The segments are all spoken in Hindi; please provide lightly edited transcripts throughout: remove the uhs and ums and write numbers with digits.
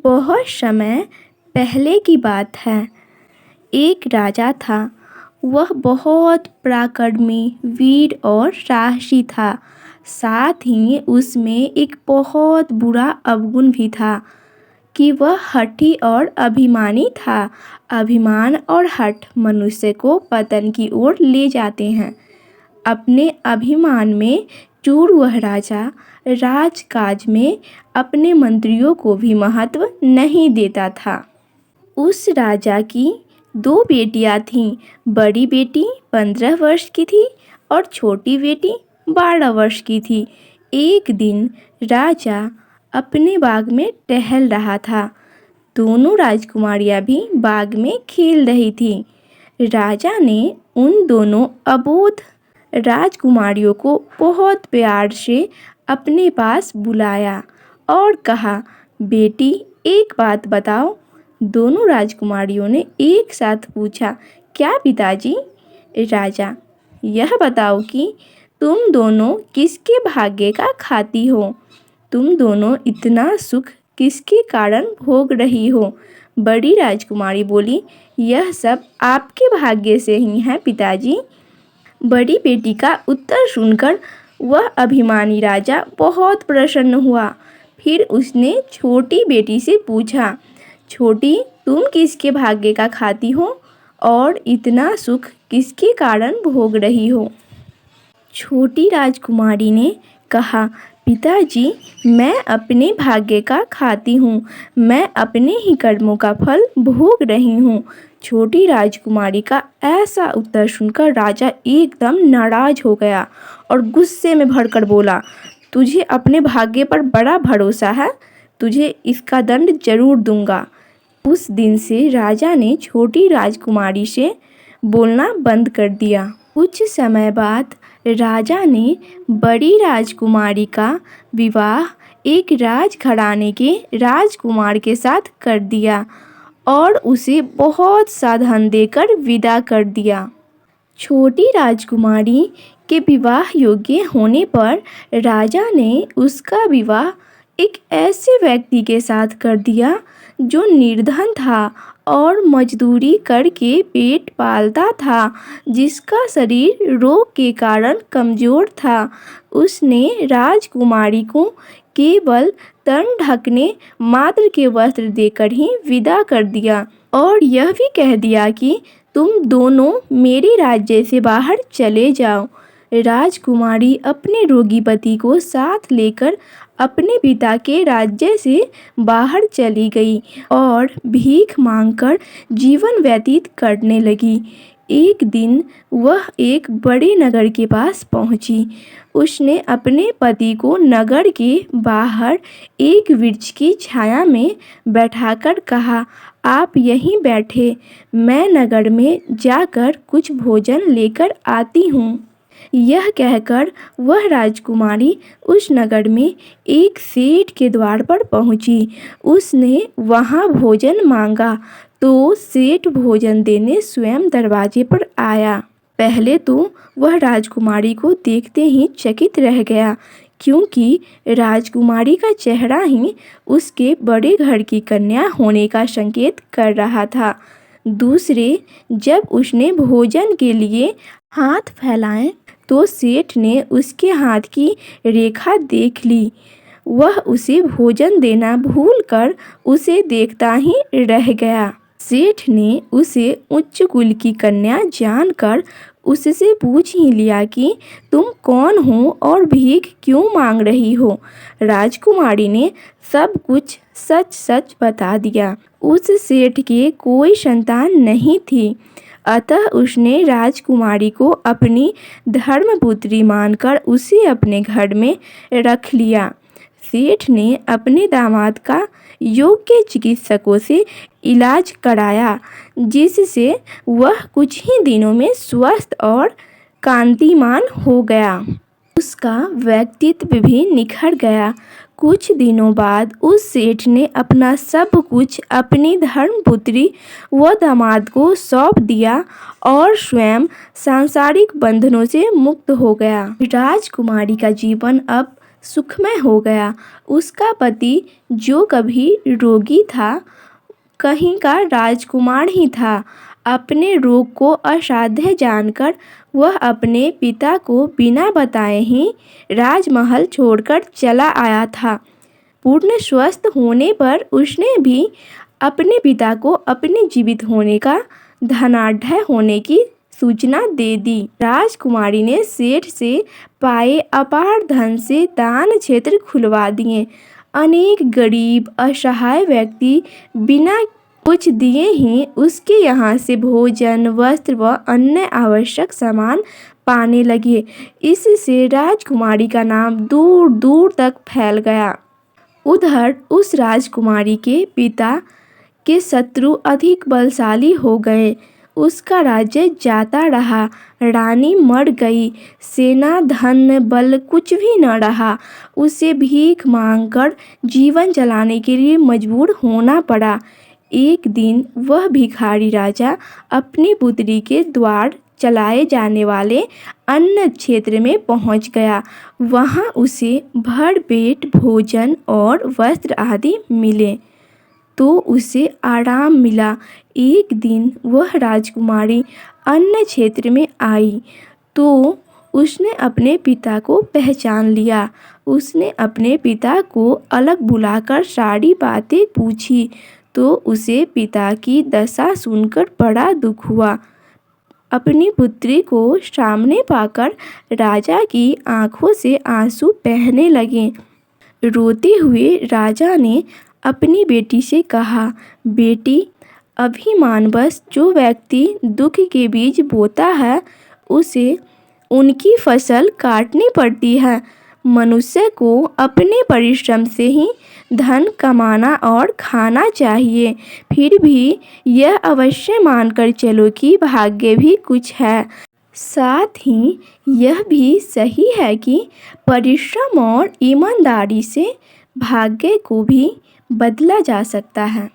बहुत समय पहले की बात है। एक राजा था। वह बहुत पराक्रमी, वीर और साहसी था। साथ ही उसमें एक बहुत बुरा अवगुण भी था कि वह हठी और अभिमानी था। अभिमान और हठ मनुष्य को पतन की ओर ले जाते हैं। अपने अभिमान में चूर वह राजा राजकाज में अपने मंत्रियों को भी महत्व नहीं देता था। उस राजा की 2 बेटियां थीं। बड़ी बेटी 15 वर्ष की थी और छोटी बेटी 12 वर्ष की थी। एक दिन राजा अपने बाग में टहल रहा था। दोनों राजकुमारियां भी बाग में खेल रही थीं। राजा ने उन दोनों अबोध राजकुमारियों को बहुत प्यार से अपने पास बुलाया और कहा, बेटी एक बात बताओ। दोनों राजकुमारियों ने एक साथ पूछा, क्या पिताजी? राजा, यह बताओ कि तुम दोनों किसके भाग्य का खाती हो? तुम दोनों इतना सुख किसके कारण भोग रही हो? बड़ी राजकुमारी बोली, यह सब आपके भाग्य से ही है पिताजी। बड़ी बेटी का उत्तर सुनकर वह अभिमानी राजा बहुत प्रसन्न हुआ। फिर उसने छोटी बेटी से पूछा, छोटी, तुम किसके भाग्य का खाती हो और इतना सुख किसके कारण भोग रही हो? छोटी राजकुमारी ने कहा, पिताजी, मैं अपने भाग्य का खाती हूँ। मैं अपने ही कर्मों का फल भोग रही हूँ। छोटी राजकुमारी का ऐसा उत्तर सुनकर राजा एकदम नाराज हो गया और गुस्से में भरकर बोला, तुझे अपने भाग्य पर बड़ा भरोसा है, तुझे इसका दंड जरूर दूंगा। उस दिन से राजा ने छोटी राजकुमारी से बोलना बंद कर दिया। कुछ समय बाद राजा ने बड़ी राजकुमारी का विवाह एक राजघराने के राजकुमार के साथ कर दिया और उसे बहुत सा धन देकर विदा कर दिया। छोटी राजकुमारी के विवाह योग्य होने पर राजा ने उसका विवाह एक ऐसे व्यक्ति के साथ कर दिया जो निर्धन था और मजदूरी करके पेट पालता था, जिसका शरीर रोग के कारण कमजोर था। उसने राजकुमारी को केवल तन ढकने मात्र के वस्त्र देकर ही विदा कर दिया और यह भी कह दिया कि तुम दोनों मेरे राज्य से बाहर चले जाओ। राजकुमारी अपने रोगी पति को साथ लेकर अपने पिता के राज्य से बाहर चली गई और भीख मांगकर जीवन व्यतीत करने लगी। एक दिन वह एक बड़े नगर के पास पहुंची। उसने अपने पति को नगर के बाहर एक वृक्ष की छाया में बैठाकर कहा, आप यहीं बैठे, मैं नगर में जाकर कुछ भोजन लेकर आती हूँ। यह कहकर वह राजकुमारी उस नगर में एक सेठ के द्वार पर पहुंची। उसने वहां भोजन मांगा तो सेठ भोजन देने स्वयं दरवाजे पर आया। पहले तो वह राजकुमारी को देखते ही चकित रह गया, क्योंकि राजकुमारी का चेहरा ही उसके बड़े घर की कन्या होने का संकेत कर रहा था। दूसरे, जब उसने भोजन के लिए हाथ फैलाए तो सेठ ने उसके हाथ की रेखा देख ली। वह उसे भोजन देना भूलकर उसे देखता ही रह गया। सेठ ने उसे उच्च कुल की कन्या जानकर उससे पूछ ही लिया कि तुम कौन हो और भीख क्यों मांग रही हो। राजकुमारी ने सब कुछ सच सच बता दिया। उस सेठ के कोई संतान नहीं थी, अतः उसने राजकुमारी को अपनी धर्मपुत्री मानकर उसे अपने घर में रख लिया। सेठ ने अपने दामाद का योग्य चिकित्सकों से इलाज कराया, जिससे वह कुछ ही दिनों में स्वस्थ और कांतिमान हो गया। उसका व्यक्तित्व भी निखर गया। कुछ दिनों बाद उस सेठ ने अपना सब कुछ अपनी धर्मपुत्री व दामाद को सौंप दिया और स्वयं सांसारिक बंधनों से मुक्त हो गया। राजकुमारी का जीवन अब सुखमय हो गया। उसका पति जो कभी रोगी था, कहीं का राजकुमार ही था। अपने रोग को असाध्य जानकर वह अपने पिता को बिना बताए ही राजमहल छोड़कर चला आया था। पूर्ण स्वस्थ होने पर उसने भी अपने पिता को अपने जीवित होने का धनाढ्य होने की सूचना दे दी। राजकुमारी ने सेठ से पाए अपार धन से दान क्षेत्र खुलवा दिए। अनेक गरीब असहाय व्यक्ति बिना कुछ दिए ही उसके यहाँ से भोजन, वस्त्र व अन्य आवश्यक सामान पाने लगे। इससे राजकुमारी का नाम दूर दूर तक फैल गया। उधर उस राजकुमारी के पिता के शत्रु अधिक बलशाली हो गए। उसका राज्य जाता रहा, रानी मर गई, सेना धन बल कुछ भी न रहा। उसे भीख मांगकर जीवन चलाने के लिए मजबूर होना पड़ा। एक दिन वह भिखारी राजा अपनी पुत्री के द्वार चलाए जाने वाले अन्न क्षेत्र में पहुंच गया। वहां उसे भरपेट भोजन और वस्त्र आदि मिले तो उसे आराम मिला। एक दिन वह राजकुमारी अन्न क्षेत्र में आई तो उसने अपने पिता को पहचान लिया। उसने अपने पिता को अलग बुलाकर सारी बातें पूछी तो उसे पिता की दशा सुनकर बड़ा दुख हुआ। अपनी पुत्री को सामने पाकर राजा की आंखों से आंसू बहने लगे। रोते हुए राजा ने अपनी बेटी से कहा, बेटी, अभिमानवश जो व्यक्ति दुख के बीज बोता है उसे उनकी फसल काटनी पड़ती है। मनुष्य को अपने परिश्रम से ही धन कमाना और खाना चाहिए। फिर भी यह अवश्य मानकर चलो कि भाग्य भी कुछ है। साथ ही यह भी सही है कि परिश्रम और ईमानदारी से भाग्य को भी बदला जा सकता है।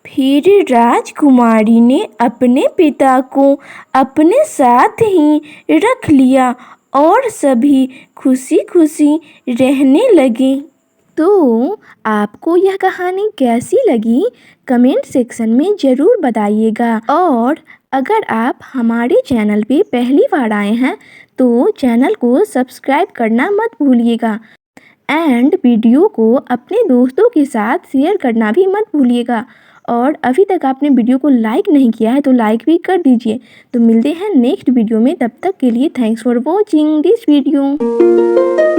फिर राजकुमारी ने अपने पिता को अपने साथ ही रख लिया और सभी खुशी खुशी रहने लगे। तो आपको यह कहानी कैसी लगी कमेंट सेक्शन में ज़रूर बताइएगा। और अगर आप हमारे चैनल पे पहली बार आए हैं तो चैनल को सब्सक्राइब करना मत भूलिएगा एंड वीडियो को अपने दोस्तों के साथ शेयर करना भी मत भूलिएगा। और अभी तक आपने वीडियो को लाइक नहीं किया है तो लाइक भी कर दीजिए। तो मिलते हैं नेक्स्ट वीडियो में, तब तक के लिए thanks for watching this video.